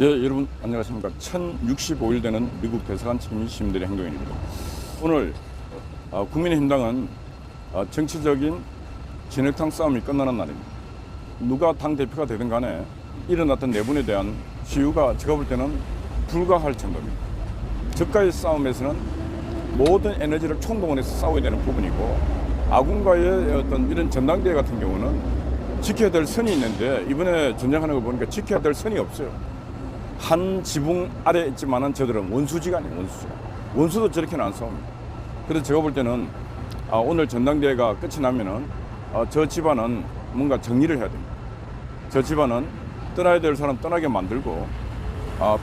예, 여러분 안녕하십니까. 1065일 되는 미국 대사관 측임 시민들의 행동입니다. 오늘 국민의힘당은 정치적인 진흙탕 싸움이 끝나는 날입니다. 누가 당대표가 되든 간에 일어났던 내분에 대한 시유가 제가 볼 때는 불가할 정도입니다. 저가의 싸움에서는 모든 에너지를 총동원해서 싸워야 되는 부분이고, 아군과의 어떤 이런 전당대회 같은 경우는 지켜야 될 선이 있는데, 이번에 전쟁하는 거 보니까 지켜야 될 선이 없어요. 한 지붕 아래에 있지만은 저들은 원수지간이에요. 원수도 저렇게는 안 싸웁니다. 그래서 제가 볼 때는 오늘 전당대회가 끝이 나면은 저 집안은 뭔가 정리를 해야 됩니다. 저 집안은 떠나야 될 사람 떠나게 만들고,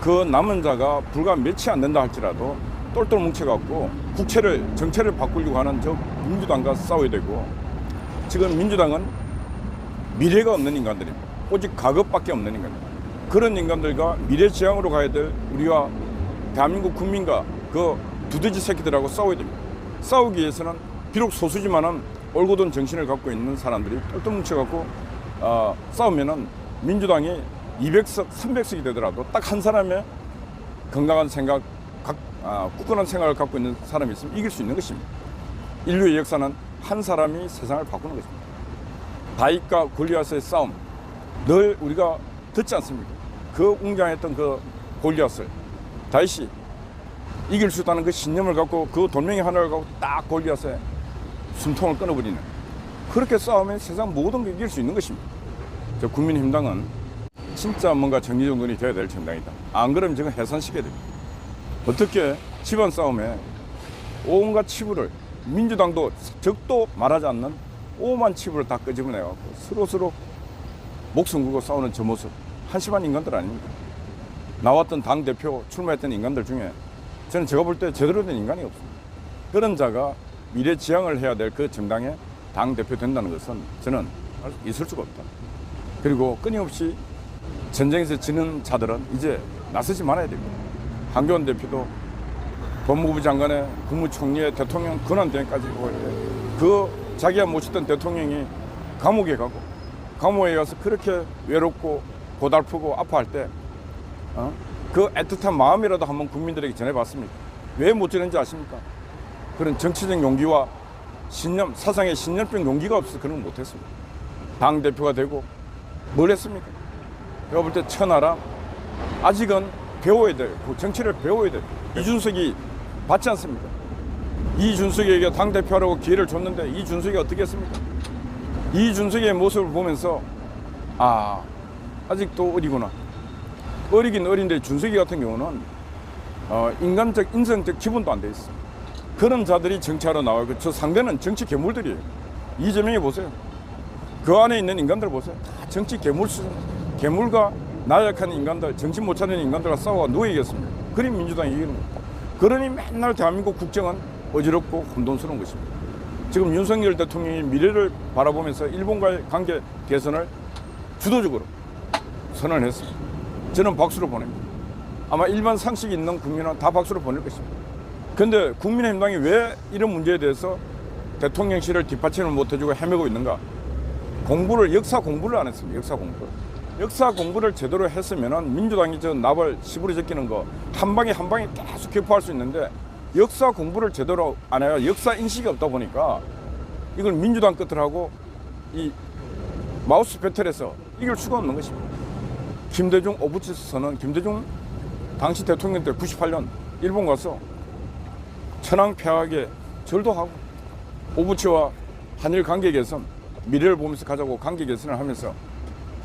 그 남은 자가 불과 몇이 안 된다 할지라도 똘똘 뭉쳐갖고 정체를 바꾸려고 하는 저 민주당과 싸워야 되고, 지금 민주당은 미래가 없는 인간들입니다. 오직 가급밖에 없는 인간입니다. 그런 인간들과 미래지향으로 가야 될 우리와 대한민국 국민과 그 두더지 새끼들하고 싸워야 됩니다. 싸우기 위해서는 비록 소수지만은 올곧은 정신을 갖고 있는 사람들이 똘똘 뭉쳐갖고 싸우면은 민주당이 200석, 300석이 되더라도 딱 한 사람의 건강한 생각, 굳건한 생각을 갖고 있는 사람이 있으면 이길 수 있는 것입니다. 인류의 역사는 한 사람이 세상을 바꾸는 것입니다. 다윗과 골리앗의 싸움, 늘 우리가 듣지 않습니까? 그 웅장했던 그 골리앗을 다윗이 이길 수 있다는 그 신념을 갖고, 그 돌멩이 하나를 갖고 딱 골리앗의 숨통을 끊어버리는, 그렇게 싸우면 세상 모든 게 이길 수 있는 것입니다. 저 국민의힘당은 진짜 뭔가 정리정돈이 되어야 될 정당이다. 안 그러면 지금 해산시켜야 됩니다. 어떻게 집안 싸움에 온갖 치부를, 민주당도 적도 말하지 않는 오만 치부를 다 끄집어내갖고 서로 목숨 걸고 싸우는 저 모습, 한심한 인간들 아닙니까? 나왔던 당대표 출마했던 인간들 중에 저는 제가 볼 때 제대로 된 인간이 없습니다. 그런 자가 미래지향을 해야 될 그 정당의 당대표 된다는 것은 저는 있을 수가 없다. 그리고 끊임없이 전쟁에서 지는 자들은 이제 나서지 말아야 됩니다. 한교안 대표도 법무부 장관의 국무총리의 대통령 권한대행까지 그 자기가 모시던 대통령이 감옥에 가고, 감옥에 가서 그렇게 외롭고 고달프고 아파할 때 그 애틋한 마음이라도 한번 국민들에게 전해봤습니까? 왜 못 전했는지 아십니까? 그런 정치적 용기와 신념, 사상의 신념병 용기가 없어서 그런 걸 못했습니다. 당대표가 되고 뭘 했습니까? 제가 볼 때 천하라 아직은 배워야 돼요. 정치를 배워야 돼요. 이준석이 받지 않습니까? 이준석에게 당대표라고 기회를 줬는데 이준석이 어떻게 했습니까? 이준석의 모습을 보면서 아직도 어리구나. 어리긴 어린데 준석이 같은 경우는 인간적, 인성적 기본도 안 돼 있어. 그런 자들이 정치하러 나와요. 저 상대는 정치 괴물들이에요. 이재명이 보세요. 그 안에 있는 인간들 보세요. 다 정치 괴물 수준. 괴물과 나약한 인간들, 정신 못 차리는 인간들과 싸워가 누가 이겼습니까? 그러니 민주당이 이기는 겁니다. 그러니 맨날 대한민국 국정은 어지럽고 혼돈스러운 것입니다. 지금 윤석열 대통령이 미래를 바라보면서 일본과의 관계 개선을 주도적으로 선언했습니다. 저는 박수로 보냅니다. 아마 일반 상식이 있는 국민은 다 박수로 보낼 것입니다. 그런데 국민의힘당이 왜 이런 문제에 대해서 대통령실을 뒷받침을 못해주고 헤매고 있는가? 역사 공부를 안 했습니다. 역사 공부를 제대로 했으면은 민주당이 저 나발 시부리 제끼는 거 한 방에 계속 격파할 수 있는데, 역사 공부를 제대로 안 해요. 역사 인식이 없다 보니까 이걸 민주당 끝을 이 마우스 배틀에서 이길 수가 없는 것입니다. 김대중 오부치 선언, 김대중 당시 대통령 때 98년 일본 가서 천황폐하에 절도 하고, 오부치와 한일 관계 개선, 미래를 보면서 가자고 관계 개선을 하면서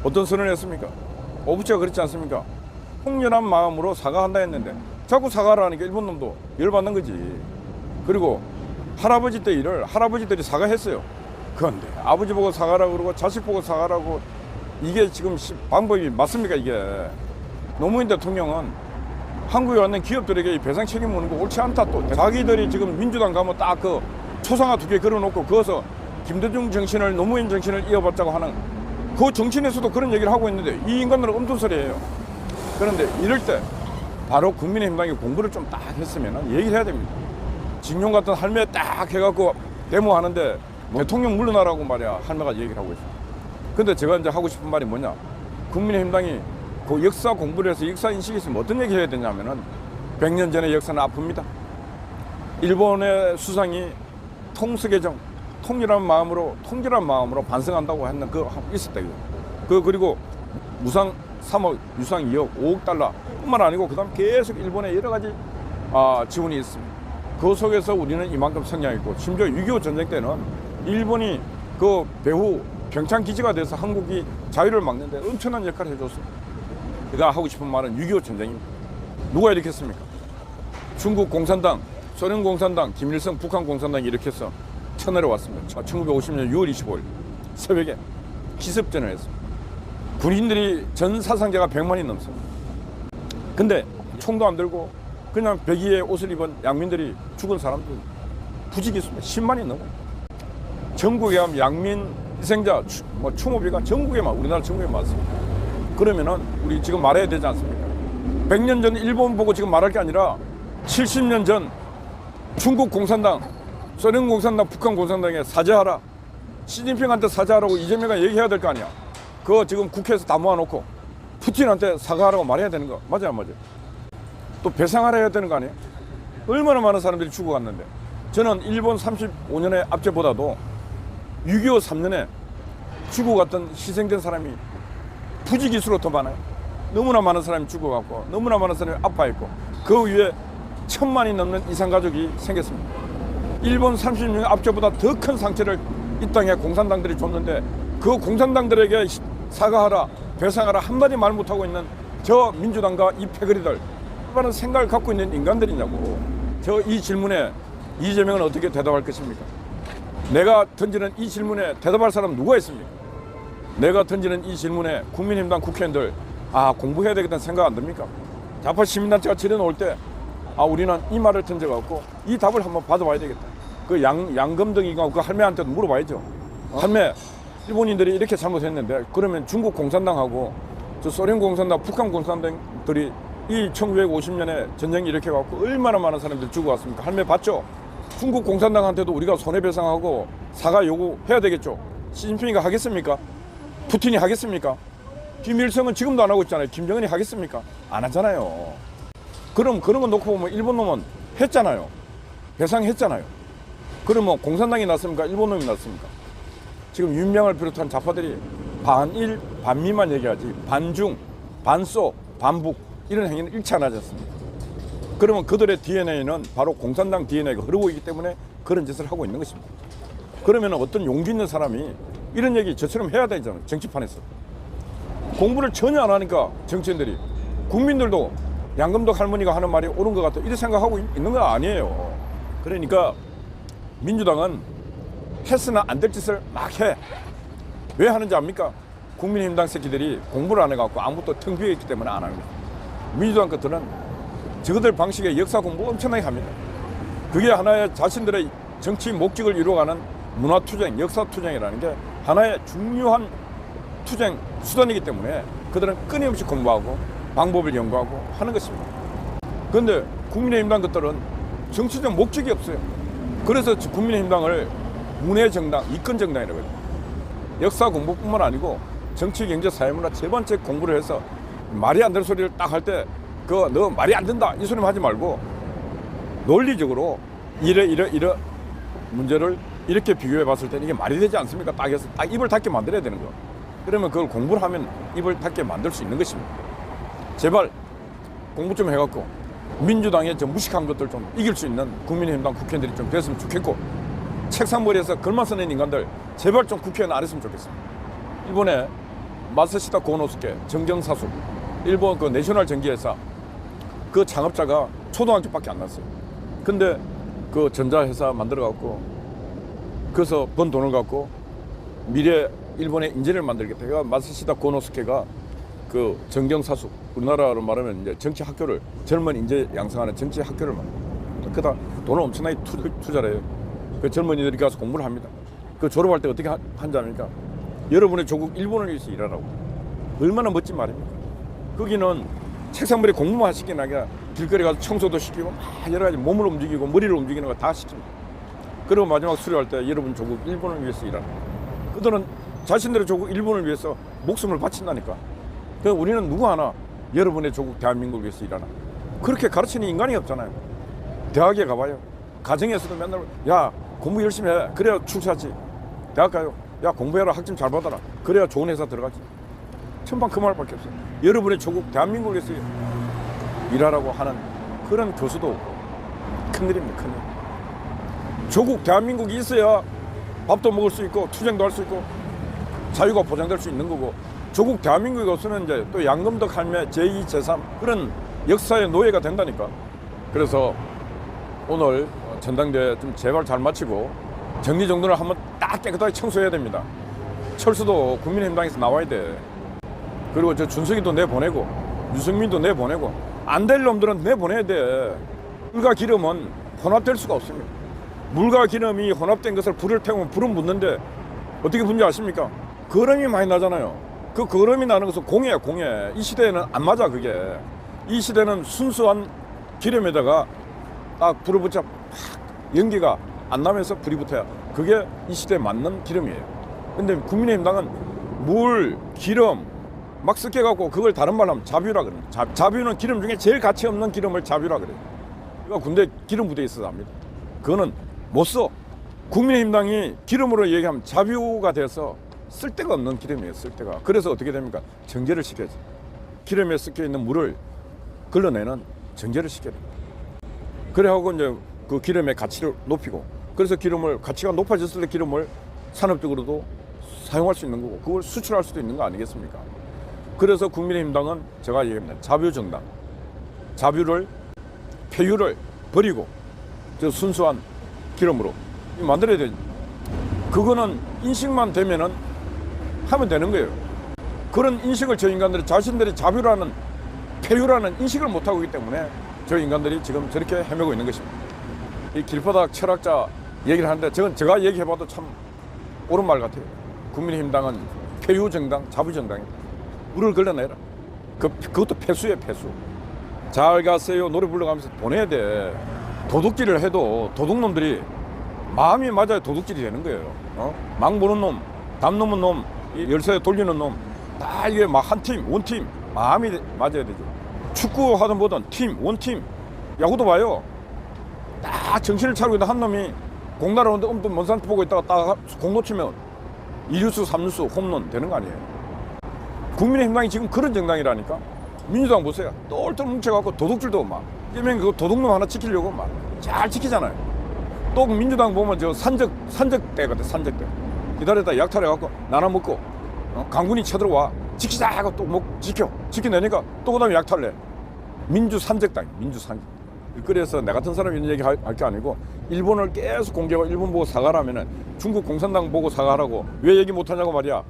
어떤 선언을 했습니까? 오부치가 그렇지 않습니까? 홍련한 마음으로 사과한다 했는데 자꾸 사과를 하니까 일본 놈도 열받는 거지. 그리고 할아버지 때 일을 할아버지들이 사과했어요. 그런데 아버지 보고 사과라고 그러고 자식 보고 사과라고, 이게 지금 방법이 맞습니까? 이게 노무현 대통령은 한국에 왔는 기업들에게 배상 책임 묻는 거 옳지 않다. 또 자기들이 지금 민주당 가면 딱 그 초상화 2개 걸어놓고 거기서 김대중 정신을, 노무현 정신을 이어받자고 하는 그 정신에서도 그런 얘기를 하고 있는데 이 인간들은 엄두소리예요. 그런데 이럴 때 바로 국민의힘당이 공부를 좀 딱 했으면 얘기를 해야 됩니다. 징용 같은 할매 딱 해갖고 데모하는데 대통령 물러나라고 말이야 할매가 얘기를 하고 있어요. 근데 제가 이제 하고 싶은 말이 뭐냐, 국민의힘당이 그 역사 공부를 해서 역사 인식이 있으면 어떤 얘기 해야 되냐면은 100년 전의 역사는 아픕니다. 일본의 수상이 통수개정, 통일한 마음으로 반성한다고 했는 그 있었다 이거. 그리고 무상 3억, 유상 2억, 5억 달러 뿐만 아니고 그다음 계속 일본에 여러 가지 지원이 있습니다. 그 속에서 우리는 이만큼 성장했고, 심지어 6.25 전쟁 때는 일본이 그 배후 평창 기지가 돼서 한국이 자유를 막는데 엄청난 역할을 해줬습니다. 내가 하고 싶은 말은 6.25 전쟁입니다. 누가 일으켰습니까? 중국 공산당, 소련 공산당, 김일성 북한 공산당이 일으켜서 쳐내려왔습니다. 1950년 6월 25일 새벽에 기습전을 했습니다. 군인들이 전 사상자가 100만이 넘습니다. 근데 총도 안 들고 그냥 백의의 옷을 입은 양민들이 죽은 사람들 부지기수입니다. 10만이 넘어요. 전국에 하면 양민 희생자 추모비가 전국에만, 우리나라 전국에 많습니다. 그러면은 우리 지금 말해야 되지 않습니까? 100년 전 일본 보고 지금 말할 게 아니라 70년 전 중국 공산당, 소련 공산당, 북한 공산당에 사죄하라. 시진핑한테 사죄하라고 이재명이 얘기해야 될 거 아니야. 그거 지금 국회에서 다 모아놓고 푸틴한테 사과하라고 말해야 되는 거 맞아요, 안 맞아요? 또 배상하라 해야 되는 거 아니에요? 얼마나 많은 사람들이 죽어갔는데. 저는 일본 35년의 압제보다도 6.25 3년에 죽어갔던 희생된 사람이 부지기수로 더 많아요. 너무나 많은 사람이 죽어갔고 너무나 많은 사람이 아파했고 그 위에 1000만이 넘는 이산가족이 생겼습니다. 일본 30년 압제보다 더 큰 상처를 이 땅에 공산당들이 줬는데 그 공산당들에게 사과하라, 배상하라 한마디 말 못하고 있는 저 민주당과 이 패거리들 얼마나 생각을 갖고 있는 인간들이냐고. 저 이 질문에 이재명은 어떻게 대답할 것입니까? 내가 던지는 이 질문에 대답할 사람 누가 있습니까? 내가 던지는 이 질문에 국민의힘당 국회의원들 공부해야 되겠다는 생각 안 듭니까? 좌파 시민단체가 지려놓을 때 우리는 이 말을 던져갖고 이 답을 한번 받아봐야 되겠다. 그 양금덕이가 그 할매한테도 물어봐야죠. 할매, 일본인들이 이렇게 잘못했는데 그러면 중국 공산당하고 저 소련 공산당, 북한 공산당들이 이 1950년에 전쟁 일으켜갖고 얼마나 많은 사람들이 죽어왔습니까? 할매 봤죠? 중국 공산당한테도 우리가 손해배상하고 사과 요구해야 되겠죠. 시진핑이가 하겠습니까? 푸틴이 하겠습니까? 김일성은 지금도 안 하고 있잖아요. 김정은이 하겠습니까? 안 하잖아요. 그럼 그런 거 놓고 보면 일본 놈은 했잖아요. 배상했잖아요. 그러면 공산당이 났습니까? 일본 놈이 났습니까? 지금 윤명을 비롯한 좌파들이 반일, 반미만 얘기하지 반중, 반소, 반북 이런 행위는 일치 안 하지 않습니까? 그러면 그들의 DNA는 바로 공산당 DNA가 흐르고 있기 때문에 그런 짓을 하고 있는 것입니다. 그러면 어떤 용기 있는 사람이 이런 얘기 저처럼 해야 되잖아요. 정치판에서. 공부를 전혀 안 하니까 정치인들이 국민들도 양금덕 할머니가 하는 말이 옳은 것 같아 이렇게 생각하고 있는 거 아니에요. 그러니까 민주당은 했으나 안 될 짓을 막 해. 왜 하는지 압니까? 국민의힘당 새끼들이 공부를 안 해갖고 아무것도 텅 비어 있기 때문에 안 하는 거예요. 민주당 것들은 저들 방식의 역사 공부 엄청나게 합니다. 그게 하나의 자신들의 정치 목적을 이루어가는 문화투쟁, 역사투쟁이라는 게 하나의 중요한 투쟁 수단이기 때문에 그들은 끊임없이 공부하고 방법을 연구하고 하는 것입니다. 그런데 국민의힘당 것들은 정치적 목적이 없어요. 그래서 국민의힘당을 문해정당, 이권정당이라고 해요. 역사 공부뿐만 아니고 정치, 경제, 사회문화 세 번째 공부를 해서 말이 안 되는 소리를 딱 할 때 너 말이 안 된다 이 소리만 하지 말고 논리적으로 이래 문제를 이렇게 비교해 봤을 때 이게 말이 되지 않습니까? 딱 해서 딱 입을 닫게 만들어야 되는 거. 그러면 그걸 공부를 하면 입을 닫게 만들 수 있는 것입니다. 제발 공부 좀 해갖고 민주당의 저 무식한 것들 좀 이길 수 있는 국민의힘당 국회의원들이 좀 됐으면 좋겠고 책상머리에서 글만 쓰는 인간들 제발 좀 국회의원 안 했으면 좋겠습니다. 일본의 마쓰시다 고노스케 정경사수 일본 그 내셔널 전기회사 그 창업자가 초등학교밖에 안 났어요. 근데 그 전자회사 만들어갖고 그래서 번 돈을 갖고 미래 일본의 인재를 만들겠다. 그러니까 마쓰시다 고노스케가 그 정경사수 우리나라로 말하면 이제 정치 학교를 젊은 인재 양성하는 정치 학교를 만들고 그다 돈을 엄청나게 투자를 해요. 그 젊은이들이 가서 공부를 합니다. 그 졸업할 때 어떻게 한지 압니까? 여러분의 조국 일본을 위해서 일하라고. 얼마나 멋진 말입니까? 거기는 책상머리 공부만 시키는 게 아니라 길거리 가서 청소도 시키고 여러 가지 몸을 움직이고 머리를 움직이는 거 다 시킵니다. 그리고 마지막 수료할 때 여러분 조국 일본을 위해서 일하라. 그들은 자신들의 조국 일본을 위해서 목숨을 바친다니까. 그래서 우리는 누구 하나 여러분의 조국 대한민국에서 일하나 그렇게 가르치는 인간이 없잖아요. 대학에 가봐요. 가정에서도 맨날 야 공부 열심히 해. 그래야 출세하지. 대학 가요. 야 공부해라. 학점 잘 받아라. 그래야 좋은 회사 들어가지. 천방 그 말밖에 없어요. 여러분의 조국 대한민국에서 일하라고 하는 그런 교수도 없고 큰일입니다. 큰일. 조국 대한민국이 있어야 밥도 먹을 수 있고 투쟁도 할 수 있고 자유가 보장될 수 있는 거고 조국 대한민국이 없으면 이제 또 양금덕 할매 제2, 제3 그런 역사의 노예가 된다니까. 그래서 오늘 전당대회 좀 제발 잘 마치고 정리정돈을 한번 딱 깨끗하게 청소해야 됩니다. 철수도 국민의힘당에서 나와야 돼. 그리고 저 준석이도 내보내고 유승민도 내보내고 안 될 놈들은 내보내야 돼. 물과 기름은 혼합될 수가 없습니다. 물과 기름이 혼합된 것을 불을 태우면 불은 붙는데 어떻게 붙는지 아십니까? 거름이 많이 나잖아요. 그 거름이 나는 것은 공해야 공해. 이 시대에는 안 맞아 그게. 이 시대는 순수한 기름에다가 딱 불을 붙여 팍 연기가 안 나면서 불이 붙어야 그게 이 시대에 맞는 기름이에요. 근데 국민의힘당은 물, 기름 막 섞여갖고 그걸 다른 말로 하면 자뷰라 그럽니다. 자뷰는 기름 중에 제일 가치 없는 기름을 자뷰라 그래요. 이거 군대 기름 부대에 있어서 합니다. 그거는 못 써. 국민의힘당이 기름으로 얘기하면 자뷰가 돼서 쓸데가 없는 기름이에요. 쓸데가. 그래서 어떻게 됩니까? 정제를 시켜야지. 기름에 섞여 있는 물을 걸러내는 정제를 시켜야 됩니다. 그래하고 이제 그 기름의 가치를 높이고 그래서 기름을 가치가 높아졌을 때 기름을 산업적으로도 사용할 수 있는 거고 그걸 수출할 수도 있는 거 아니겠습니까? 그래서 국민의힘당은 제가 얘기합니다. 자뷰정당. 자뷰를 폐유를 버리고 저 순수한 기름으로 만들어야 되죠. 그거는 인식만 되면은 하면 되는 거예요. 그런 인식을 저 인간들이 자신들이 자뷰라는 폐유라는 인식을 못하고 있기 때문에 저 인간들이 지금 저렇게 헤매고 있는 것입니다. 이 길바닥 철학자 얘기를 하는데 제가 얘기해봐도 참 옳은 말 같아요. 국민의힘당은 폐유정당, 자부정당입니다. 물을 걸러내라. 그것도 폐수예요, 폐수. 잘 가세요 노래 불러가면서 보내야 돼. 도둑질을 해도 도둑놈들이 마음이 맞아야 도둑질이 되는 거예요. 막 보는 놈, 담 넘은 놈, 열쇠 돌리는 놈, 다 이게 막 한 팀, 원팀 마음이 맞아야 되죠. 축구 하든 보든 팀, 원팀, 야구도 봐요. 딱 정신을 차리고 있는 한 놈이 공 날아오는데 엄청 먼 산 보고 있다가 딱 공 놓치면 2루수, 3루수 홈런 되는 거 아니에요. 국민의힘당이 지금 그런 정당이라니까. 민주당 보세요. 똘똘 뭉쳐갖고 도둑질도 막 이면 그 도둑놈 하나 지키려고 막 잘 지키잖아요. 또 민주당 보면 저 산적대 같아. 산적대 기다렸다 약탈해갖고 나눠 먹고 강군이 쳐들어와 지키자 하고 또 지켜내니까 또 그 다음에 약탈을 해. 민주산적당. 그래서 내 같은 사람이 이런 얘기 할 게 아니고 일본을 계속 공개하고 일본 보고 사과하면은 중국 공산당 보고 사과하라고 왜 얘기 못하냐고 말이야.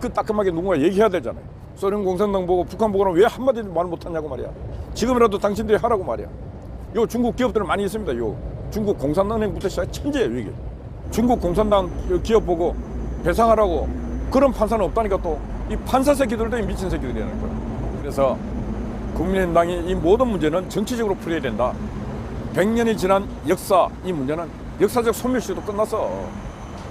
그 따끔하게 누군가 얘기해야 되잖아요. 소련 공산당 보고 북한 보고는 왜 한마디도 말 못하냐고 말이야. 지금이라도 당신들이 하라고 말이야. 요 중국 기업들은 많이 있습니다. 요 중국 공산당부터 시작 천재예요 이게. 중국 공산당 기업 보고 배상하라고 그런 판사는 없다니까. 또 이 판사 새끼들도 미친 새끼들이라는 거야. 그래서 국민의힘당이 이 모든 문제는 정치적으로 풀어야 된다. 100년이 지난 역사 이 문제는 역사적 소멸시효도 끝났어.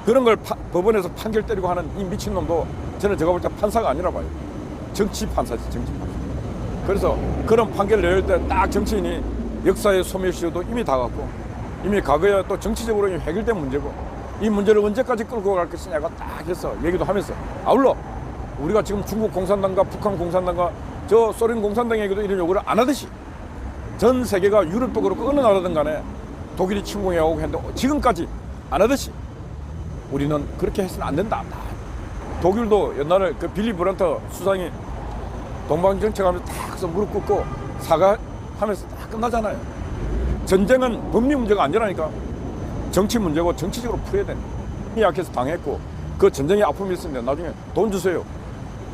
그런 걸 법원에서 판결 때리고 하는 이 미친놈도 저는 제가 볼 때 판사가 아니라 봐요. 정치 판사지, 정치 판사. 그래서 그런 판결을 내릴 때 딱 정치인이 역사의 소멸시효도 이미 다 갔고 이미 과거에 또 정치적으로 해결된 문제고 이 문제를 언제까지 끌고 갈 것이냐가 딱 해서 얘기도 하면서 아울러 우리가 지금 중국 공산당과 북한 공산당과 저 소련 공산당에게도 이런 요구를 안 하듯이 전 세계가 유럽도 그렇고 어느 나라든 간에 독일이 침공해오고 했는데 지금까지 안 하듯이 우리는 그렇게 해서는 안 된다. 독일도 옛날에 그 빌리 브란트 수상이 동방정책하면서 딱 해서 무릎 꿇고 사과하면서 딱 끝나잖아요. 전쟁은 법리 문제가 아니라니까. 정치 문제고 정치적으로 풀어야 된다. 힘이 약해서 당했고 그 전쟁의 아픔이 있었는데 나중에 돈 주세요.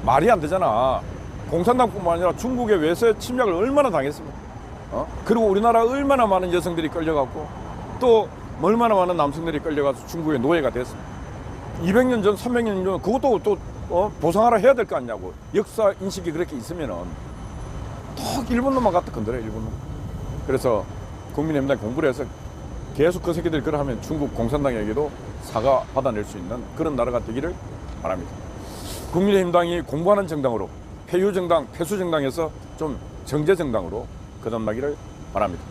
말이 안 되잖아. 공산당뿐만 아니라 중국의 외세 침략을 얼마나 당했습니까? 그리고 우리나라 얼마나 많은 여성들이 끌려갔고 또 얼마나 많은 남성들이 끌려가서 중국의 노예가 됐습니다. 200년 전, 300년 전 그것도 또 보상하라 해야 될 거 아니냐고. 역사 인식이 그렇게 있으면은 턱 일본 놈만 갖다 건드려 일본 놈. 그래서 국민의힘당 공부를 해서 계속 그 새끼들이 그러하면 중국 공산당에게도 사과 받아낼 수 있는 그런 나라가 되기를 바랍니다. 국민의힘당이 공부하는 정당으로 폐유정당, 폐수정당에서 좀 정제정당으로 거듭나기를 바랍니다.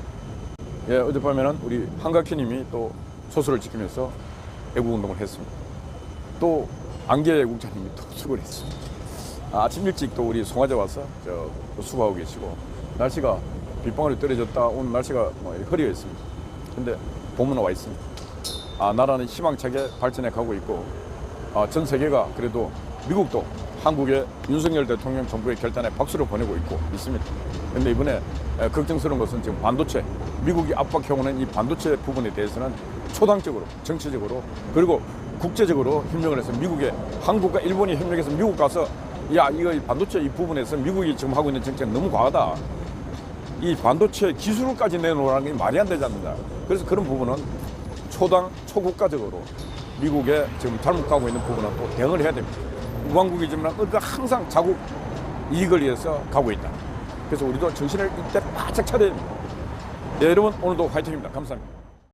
예, 어젯밤에는 우리 한각희님이 또 소수를 지키면서 애국운동을 했습니다. 또 안개 애국자님이 또 수고를 했습니다. 아침 일찍 또 우리 송화제 와서 수고하고 계시고, 날씨가 빗방울이 떨어졌다 오늘 날씨가 흐리했습니다. 근데 봄은 와 있습니다. 나라는 희망차게 발전해 가고 있고, 전 세계가 그래도 미국도 한국의 윤석열 대통령 정부의 결단에 박수를 보내고 있습니다. 그런데 이번에 걱정스러운 것은 지금 반도체, 미국이 압박해오는 이 반도체 부분에 대해서는 초당적으로, 정치적으로, 그리고 국제적으로 협력을 해서 미국에, 한국과 일본이 협력해서 미국 가서 야, 이거 반도체 이 부분에서 미국이 지금 하고 있는 정책은 너무 과하다. 이 반도체 기술까지 내놓으라는 게 말이 안 되지 않느냐. 그래서 그런 부분은 초당, 초국가적으로 미국에 지금 잘못 가고 있는 부분은 또 대응을 해야 됩니다. 우방국이지만 우리가 항상 자국 이익을 위해서 가고 있다. 그래서 우리도 정신을 이때 바짝 차려야 됩니다. 네, 여러분 오늘도 화이팅입니다. 감사합니다.